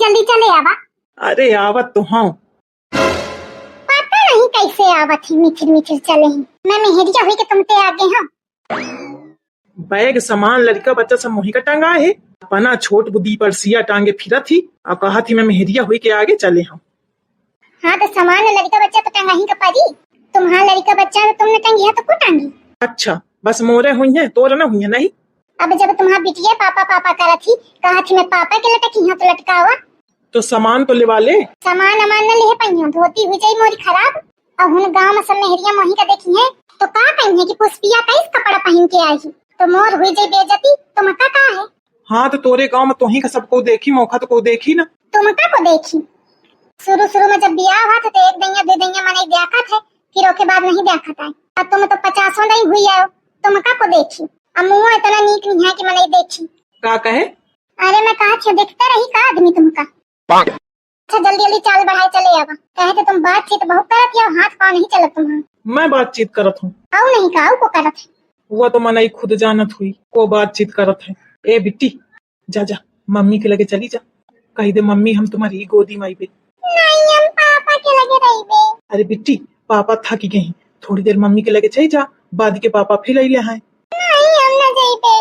जल्दी चले आवा। अरे आवत तो हाँ। पता नहीं कैसे आवत ही मिचिर मिचिर चले ही। मैं मेहरिया हुई कि तुम ते आगे हाँ। बैग सामान लड़का बच्चा सब मोही का टांगा है। अपना छोट बुद्धि पर सिया टांगे फिरा थी और कहा थी मैं मेहरिया हुई के आगे चले हम। हाँ तो सामान लड़का बच्चा तो टंगा ही का पारी। तुम्हारा लड़का बच्चा तुमने टंगी है तो को टांगी। अच्छा बस मोरे हुई है तोर न हुई है नहीं। अब जब तुम्हारा बिटिया पापा पापा करा थी कहा थी मैं पापा के लटकी हाँ तो लटकावा। तो सामान तो लेवा ले। सामान अमान न ले पाई धोती हुई जाई मोरी खराब। अब हुन गाँव में सब मेहरिया मोही का देखी है तो का कही है कि पुष्पिया कैस कपड़ा पहन के आई तो मोर हुई जाई बेइज्जती। तुमका का है। हाँ तो तोरे गांव में तोही का सबको देखी मौका तो को देखी ना। तुमका को देखी शुरू में जब ब्याह हुआ था तो एक दैया दे दैया मने देखा था फिर ओके बाद नहीं देखा था। अब तुम तो 50 दई हुई आओ तुमका को देखी। अब मुंह इतना नीक नहीं है कि मैं नहीं देखी। का कहे। अरे मैं कहा था देखता रही का आदमी तुमका। अच्छा जल्दी जल्दी चाल बढ़ाए चले आवा। कहे थे तुम बातचीत बहुत करत हो हाथ पाँव नहीं चलत तुम्हारा। मैं बातचीत करत हूँ। आओ नहीं का आओ को करत है। वो तो मनाई खुद जानत हुई को बातचीत करत है। ए बिट्टी जा जा मम्मी के लगे चली जा कही दे मम्मी हम तुम्हारी गोदी में आई बे। नहीं हम पापा के लगे रही बे। अरे बिट्टी पापा थक गए हैं थोड़ी देर मम्मी के लगे चली जा बाद के पापा फिर अले हैं। नहीं हम न जाई बे।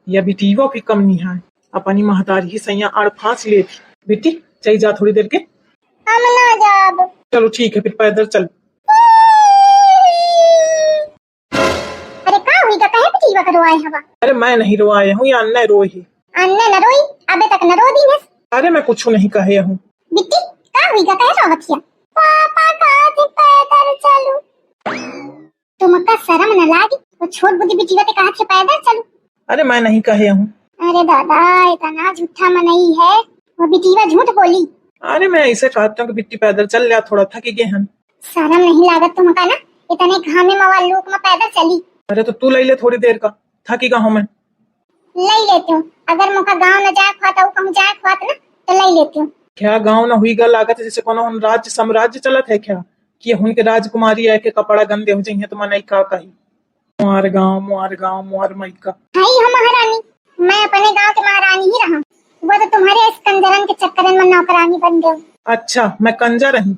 या बिटी वो भी कम नहीं है अपनी महतारी ही सैया आड़ फांस ले थी। बिट्टी चली जा थोड़ी देर के। हम ना जाब। चलो ठीक है फिर पैदल चल। अरे का हुई का कहे पिटीवा करवाए हवा। अरे मैं नहीं रोआया हूँ या अन्ना रोई है। अन्ने न रोई अबे तक न रो दी है। अरे मैं कुछ नहीं कहे हूँ। बिट्टी का हुई का कहे रोवतिया। पापा कहा थे पैदल चलू। तुमका शर्म न लागी वो छोट बुद्धि बिटिया ते कहा थे पैदल चलू। अरे मैं नहीं कहे हूँ। अरे दादा इतना झूठा मनई है वो बिटिया झूठ बोली। अरे मैं ऐसे कहता हूँ कि बिट्टी पैदल चल लिया थोड़ा थक गए हम। शर्म नहीं लागत तुमका ना इतने घामे मवा लोक में पैदल चली। अरे तो तू ले ले थोड़ी देर का थकी हूँ मैं। ले लेती हूँ अगर मुका गाँव न जाए खुआता हूँ कहूँ जाए खुआत ना तो ले लेती हूँ। क्या गाँव न हुई गल लागत जैसे कोनो हम राज्य साम्राज्य चलत है क्या कि उनके राजकुमारी है के कपड़ा गंदे हो जाइए तो मैं का कही मुआर गाँव मुआर मई का। हाई हम महारानी मैं अपने गाँव के महारानी ही रहा। वो तो तुम्हारे इस कंजरन के चक्कर में नौकरानी बन गई। अच्छा मैं कंजर रही।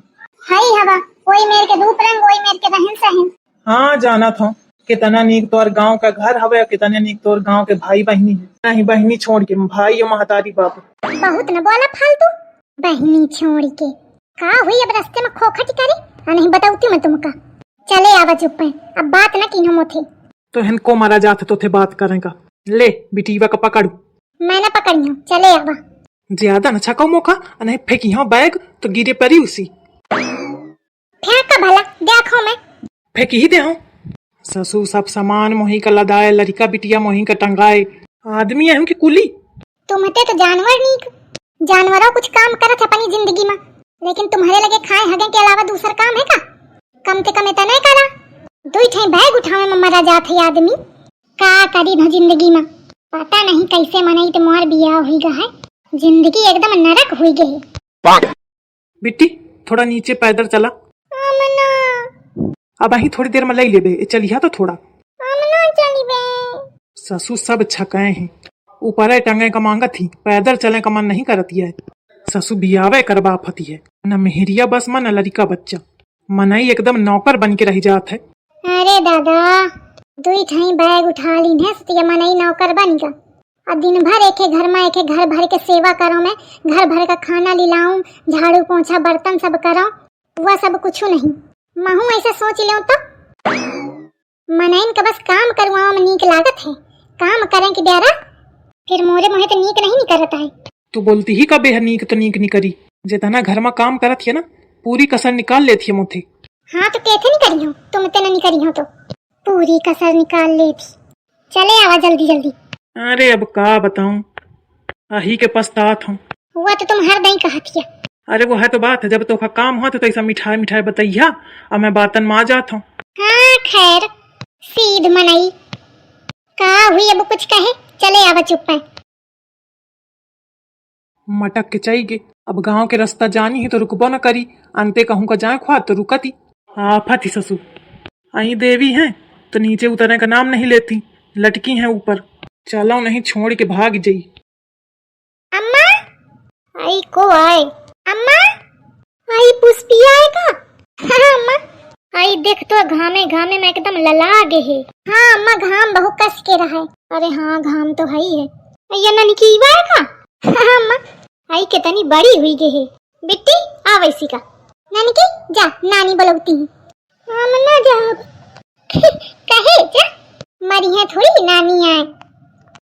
हाई हवा वही मेरे के रूप रंग वही मेरे के रहन सहन। हाँ जाना था कितना नीक तोर गांव का घर हवे कितने नीक तोर गांव के भाई बहनी है। नहीं बहनी छोड़ के भाई और महतारी बाबू। बहुत न बोला फालतू बहनी छोड़ के का हुई अब रास्ते में खोखट करे नहीं बताऊती मैं तुमका। चले आवा चुप है अब बात न की हम थे। तो इनको मारा जाता तो थे बात करेगा। ले बिटीवा का पकड़ू। मैं न पकड़ी हूँ चले आवा। ज्यादा न छकाओ मौका नहीं फेंकी हाँ बैग तो गिरे परी उसी। फेंक का भला देखो मैं फेंकी ही दे हूँ। ससु सब सामान मोही का लदाए लड़का बिटिया मोही का टंगाए आदमी है कि कुली। तुम्हें तो जानवर नीक जानवरों कुछ काम करत अपनी जिंदगी में लेकिन तुम्हारे लगे खाए हगे के अलावा दूसरा काम है का। कम से कम इतना नहीं करा दुई ठे बैग उठावे में मरा जात है आदमी। का करी न जिंदगी में पता नहीं कैसे मनाई तो मोर बियाह हुई गा है जिंदगी एकदम नरक हुई गई। बिट्टी थोड़ा नीचे पैदल चला। आमना अब अही थोड़ी देर में ले लेबे चलिया तो थोड़ा। आमना चली बे। ससु सब छकाए हैं ऊपर टंगे का मांगा थी पैदल चले का मन नहीं करती है। ससु बियावे करवा फती है न मेहरिया बस मन न लड़का बच्चा मनाई एकदम नौकर बन के रह जात है। अरे दादा दुई ठाई बैग उठा ली ने सतिया मनई नौकर बन गा और दिन भर एक घर में एक घर भर के सेवा करो मैं घर भर का खाना लिलाऊं झाड़ू पोछा बर्तन सब करो वह सब कुछ नहीं। महू ऐसा सोच ले तो मनइन का बस काम करवाओ में नीक लागत है काम करें कि ब्यारा फिर मोरे मोहे तो नीक नहीं करता है। तू बोलती ही कबे है नीक तो नीक नहीं करी जितना घर में काम करत है ना पूरी कसर निकाल लेती है मुझे। हाँ तो कैसे नहीं करी हो तुम तो नहीं करी हो तो पूरी कसर निकाल लेती। चले आवा जल्दी जल्दी। अरे अब का बताऊं अही के पछतात हूँ। हुआ तो तुम हर दई कहतिया। अरे वो है तो बात है जब तो का काम हो तो ऐसा मिठाई मिठाई बताइया और मैं बातन में आ जाता हूँ। हाँ खैर सीध मनई का हुई अब कुछ कहे चले आवा चुप है। मटक के चाहिए अब गांव के रास्ता जानी है तो रुकबो न करी अंते कहूँ का जाए ख्वा तो रुकती। आफत ही ससु आई देवी हैं तो नीचे उतरने का नाम नहीं लेती लटकी हैं ऊपर चलो नहीं छोड़ के भाग जाई। अम्मा आई को आए अम्मा आई पुष्पिया है का हाँ अम्मा आई देख तो घामे घामे में एकदम लला गे है। हाँ अम्मा घाम बहुत कस के रहा है। अरे हाँ घाम तो है ही है। ये ननी की है का हाँ अम्मा आई कितनी बड़ी हुई गे है। बिट्टी आ वैसी का नानी की जा नानी बुलाती है। हम ना जा कहे जा मरी है थोड़ी नानी आए।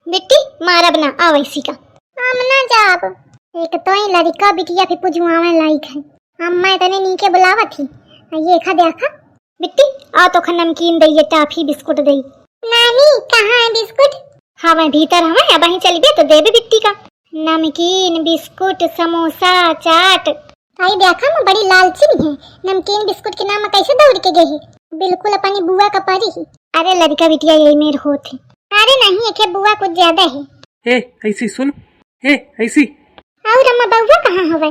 बिट्टी मारा बना आ वैसी का हम ना जाब एक तो ही लड़का बिटिया फिर पुजवावे लायक है। अम्मा इतने नीचे बुलावा थी ये खा देखा बिट्टी आ तो खा नमकीन दई टाफी बिस्कुट दई। नानी कहाँ है बिस्कुट? हाँ मैं भीतर हूँ अब वहीं चली गई तो दे भी बिट्टी का नमकीन बिस्कुट समोसा चाट। आई देखा मैं बड़ी लालची है नमकीन बिस्कुट के नाम कैसे दौड़ के गई है बिल्कुल अपनी बुआ का परी ही। अरे लड़का बिटिया यही मेरे होते। अरे नहीं एक बुआ कुछ ज्यादा है। ए ऐसी सुन ए ऐसी और अम्मा बउआ कहाँ हवे?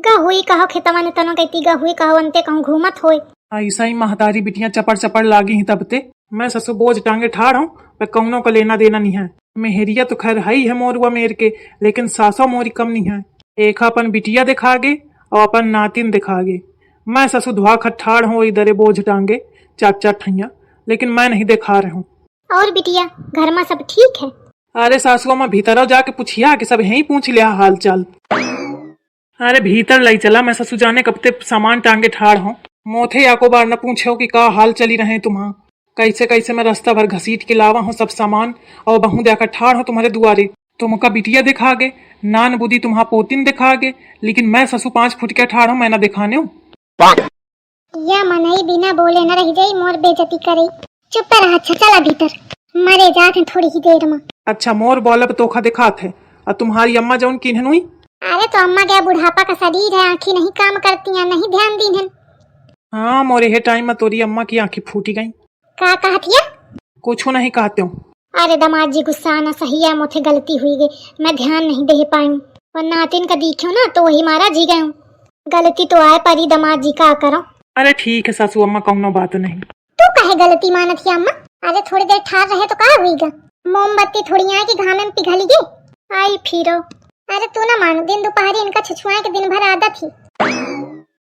गहुई कहो खेतवा ने तनो कहती गहुई कहो अंते कहूँ घूमत होए। ऐसा ही महतारी बिटियां चपड़ चपड़ लागी ही तब ते मैं ससु बोझ टांगे ठाड़ हूँ पे कौनों का लेना देना नहीं है। मेहरिया तो खैर है ही है मोरुआ मेर के लेकिन सासो मोरी कम नहीं है। एक अपन बिटिया दिखा गे और अपन नातिन दिखा गे। मैं ससु धुआ खट्ठाड़ हूँ इधरे बोझ टांगे चाचा ठैया लेकिन मैं नहीं दिखा रहा हूँ। और बिटिया घर में सब ठीक है? अरे सासुआ मैं भीतर जाके पूछिया कि सब यही पूछ लिया हाल चाल। अरे भीतर लाई चला मैं ससु जाने कब ते सामान टांगे ठाड़ हूँ मोथे या को बार न पूछो कि का हाल चली रहे तुम्हां कैसे कैसे मैं रास्ता भर घसीट के लावा हूँ सब सामान और बहु देकर ठाड़ हूँ तुम्हारे दुआरे। तुमका बिटिया दिखा गे नान बुद्धि तुम्हारा पोतिन दिखा गे लेकिन मैं ससु 5 फुट के ठाड़ हूँ मैं ना दिखाने हूँ। या मनई बिना बोले न रह जाई मोर बेइज्जती करे। चुप रहा अच्छा चला भीतर मरे जात हैं थोड़ी ही देर में। अच्छा मोर बोलब तोखा दिखात है और तुम्हारी अम्मा जौन किन्हन हुई? अरे तो अम्मा क्या बुढ़ापा का शरीर है आँखें नहीं काम करती हैं नहीं ध्यान दी है। हाँ मोरे हे टाइम में तोरी अम्मा की आंखें फूटी गई। का कहतिया? कुछ नहीं कहते हूँ। अरे दामाद जी गुस्सा आना सही है मुझे गलती हुई गई मैं ध्यान नहीं दे पाई और नातिन का दिखो ना तो वही मारा जी गए गलती तो आए परी दामाद जी का करो। अरे ठीक है सासू अम्मा कौनो बात नहीं। तू कहे गलती मानत ही अम्मा? अरे थोड़ी देर ठार रहे तो क्या हुईगा मोमबत्ती थोड़ी यहाँ की घामे में पिघली गई आई फिरो। अरे तू ना मानो दिन दोपहर इनका छुछुआए के दिन भर आदत थी।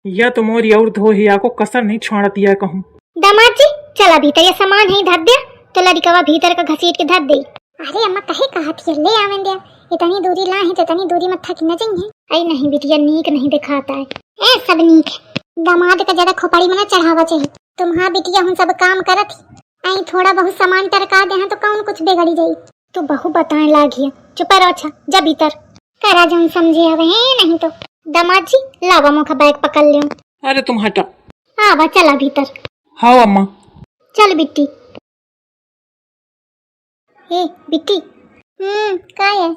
या तो मोरी और धो हिया को कसर नहीं छोड़ती है कहूँ। दामाद जी चला भीतर ये सामान है धर दे तो लड़का भीतर का घसीट के धर दे। अरे अम्मा कहे कहा थी ले आवें दे इतनी दूरी ला है तो इतनी दूरी में थक न जाइए। आई नहीं बिटिया नीक नहीं दिखाता है ए सब नीक है दामाद का ज्यादा खोपड़ी में न चढ़ावा चाहिए। तुम्हारा बिटिया हम सब काम करत आई थोड़ा बहुत सामान टरका दे तो कौन कुछ बिगड़ी जाई। तू बहु बताए लागिया चुप रहो अच्छा जा भीतर करा जौन समझे हवे नहीं तो। दामाद जी लावा मुखा बैग पकड़ लियो। अरे तुम हटा आवा चला भीतर। हाँ अम्मा चल बिट्टी। ए बिट्टी का है?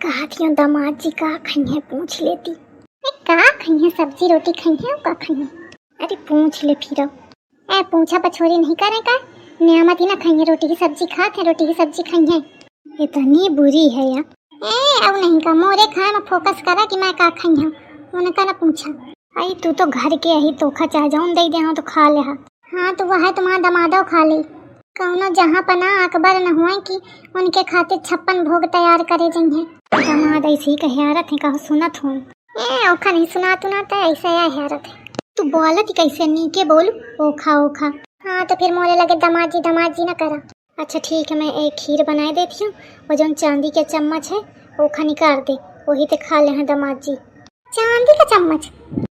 कहा थी दामाद जी का खाई पूछ लेती का खाई सब्जी रोटी खाई है का खाई? अरे पूछ ले फिर ए पूछा पछोरी नहीं करे का नियामत ही ना खाई रोटी की सब्जी खाते रोटी की सब्जी खाई है इतनी बुरी है या ए अब नहीं का मोरे खाए में फोकस करा कि मैं का खाई हूँ उनका ना पूछा। आई तू तो घर के यही तोखा चाह जाऊं दे दे तो खा ले। हाँ तो वह तुम्हारा दमादो खा ले कौनो जहाँ पना अकबर न हुए कि उनके खातिर 56 भोग तैयार करे जाइए। दमाद ऐसे ही कहियारत है कहो सुनत हूँ ए ओखा नहीं सुना तुनाता ऐसा या हैरत है। तू बोलत कैसे नीके बोल ओखा ओखा। हाँ तो फिर मोरे लगे दमाद जी न करा। अच्छा ठीक है मैं एक खीर बनाए देती हूँ वो जो चांदी के चम्मच है ओखा निकाल दे वही तो खा ले हैं दामाद जी। चांदी का चम्मच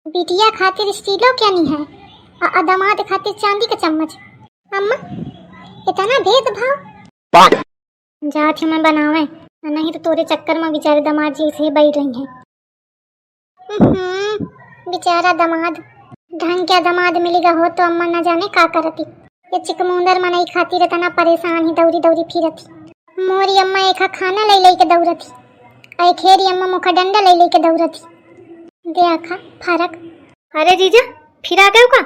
बिटिया खातिर स्टीलो क्या नहीं है दामाद खातिर चांदी का चम्मच। अम्मा इतना भेदभाव जाती मैं बनावे नहीं तो तोरे चक्कर में बेचारे दामाद जी से बैठ रही हैं। बेचारा दामाद ढंग क्या दामाद मिलेगा हो तो अम्मा न जाने का करती ये चिकमुंदर मनई खातिर इतना परेशान ही दौड़ी दौड़ी फिरती। मोरी अम्मा एक खाना ले के दौड़ती आई खेरी अम्मा मुखा डंडा ले के दौड़ती देखा फर्क। अरे जीजा फिर आ गए का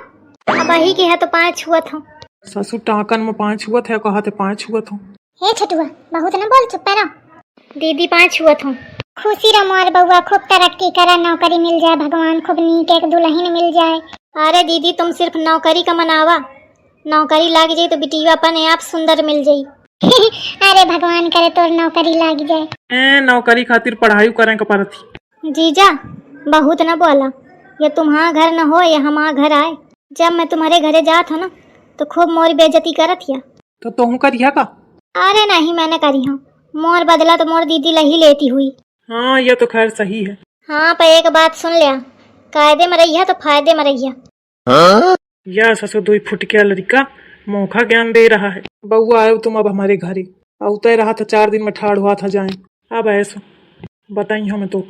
अब ही के है तो 5 हुआ था ससुर टाकन में 5 हुआ था कहा थे 5 हुआ था। हे छटुआ बहुत न बोल चुप रहो। दीदी 5 हुआ था। खुशी रहो मोर बउआ खूब तरक्की करा नौकरी मिल जाए भगवान खूब नीक एक दुल्हन मिल जाए। अरे दीदी तुम सिर्फ नौकरी का मनावा नौकरी लाग जाए तो बिटिया अपने आप सुंदर मिल जाई। अरे भगवान करे तो नौकरी लाग जाए। नौकरी खातिर पढ़ाई करें का परथी जीजा बहुत न बोला, ये तुम्हारा घर न हो या हमारा घर आए। जब मैं तुम्हारे घरे जात हो ना तो खूब मोर बेइज्जती करत हिया। तो तुम करिया का? अरे नहीं मैंने करी हूँ, मोर बदला तो मोर दीदी लही लेती हुई। हाँ ये तो खैर सही है। हाँ पर एक बात सुन लिया, कायदे में रहिया तो फायदे में रहिया। या ससुर दुई फुट के लड़का मौका ज्ञान दे रहा है। बउआ आयो तुम अब हमारे घरे, औते रहा था 4 दिन में ठाड़ हुआ था जाए। अब ऐसो बताई हमें तो